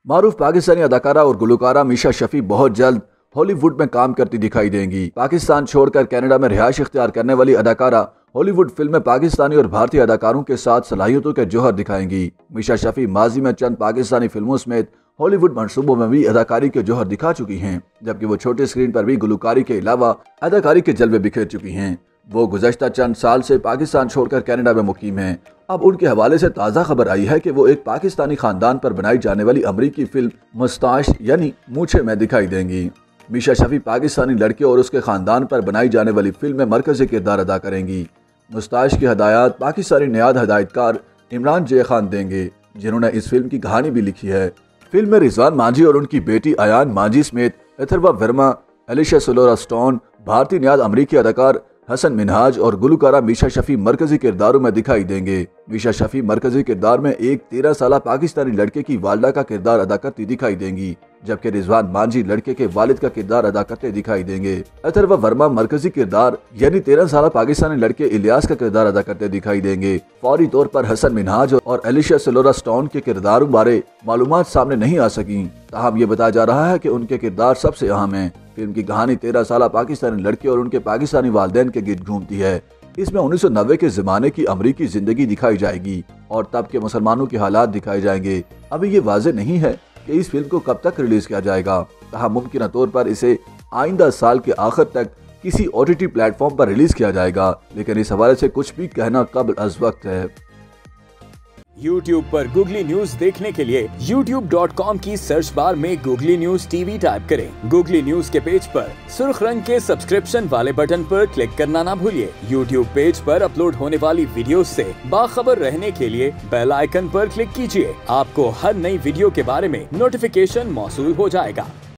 मारूफ पाकिस्तानी अदाकारा और गुलकारा मीशा शफी बहुत जल्द हॉलीवुड में काम करती दिखाई देंगी। पाकिस्तान छोड़कर कनाडा में रिहाइश इख्तियार करने वाली अदाकारा हॉलीवुड फिल्म में पाकिस्तानी और भारतीय अदाकारों के साथ सलाहियतों के जौहर दिखाएंगी। मीशा शफी माजी में चंद पाकिस्तानी फिल्मों समेत हॉलीवुड मंसूबों में भी अदाकारी के जौहर दिखा चुकी हैं, जबकि वो छोटे स्क्रीन पर भी गुलकारी के अलावा अदाकारी के जलवे बिखेर चुकी हैं। वो गुज़श्ता चंद साल से पाकिस्तान छोड़कर कनाडा में मुकीम हैं। अब उनके हवाले से ताज़ा खबर आई है कि वो एक पाकिस्तानी खानदान पर बनाई जाने वाली अमरीकी फिल्म मुस्ताश यानी मूछे में दिखाई देंगी। मीशा शफी पाकिस्तानी लड़के और उसके खानदान पर बनाई जाने वाली फिल्म में मरकजी किरदार अदा करेंगी। मुस्ताश की हदायत पाकिस्तानी नियाद हदायतकार इमरान जे खान देंगे, जिन्होंने इस फिल्म की कहानी भी लिखी है। फिल्म में रिजवान मांझी और उनकी बेटी अयान मांझी समेत अथर्वा वर्मा, एलिशा सोलोरा स्टोन, भारतीय नियाद अमरीकी अदाकार हसन मिनहाज और गुलकारा मीशा शफी मरकजी किरदारों में दिखाई देंगे। मीशा शफी मरकजी किरदार में एक 13 साल पाकिस्तानी लड़के की वालदा का किरदार अदा करती दिखाई देंगी, जबकि रिजवान मांझी लड़के के वालिद का किरदार अदा करते दिखाई देंगे। अथर्वा वर्मा मरकजी किरदार यानी 13 साल पाकिस्तानी लड़के इलियास का किरदार अदा करते दिखाई देंगे। फौरी तौर पर हसन मिनहाज और एलिशा सोलोरा स्टोन के किरदारों बारे मालूमात सामने नहीं आ सकी, ताहम ये बताया जा रहा है कि उनके किरदार सबसे अहम है। फिल्म की कहानी 13 साल पाकिस्तानी लड़के और उनके पाकिस्तानी वालिदैन के गिर्द घूमती है। इसमें 1990 के ज़माने की अमरीकी जिंदगी दिखाई जाएगी और तब के मुसलमानों के हालात दिखाए जाएंगे। अभी ये वाज़ेह नहीं है कि इस फिल्म को कब तक रिलीज किया जाएगा, तहाँ मुमकिन तौर पर इसे आइंदा साल के आखिर तक किसी OTT प्लेटफॉर्म पर रिलीज किया जाएगा, लेकिन इस हवाले से कुछ भी कहना कब्ल अज़ वक्त है। YouTube पर गूगली न्यूज देखने के लिए youtube.com की सर्च बार में गूगली न्यूज टीवी टाइप करें। गूगली न्यूज के पेज पर सुर्ख रंग के सब्सक्रिप्शन वाले बटन पर क्लिक करना ना भूलिए। YouTube पेज पर अपलोड होने वाली वीडियोस से बाखबर रहने के लिए बेल आइकन पर क्लिक कीजिए। आपको हर नई वीडियो के बारे में नोटिफिकेशन मौसूल हो जाएगा।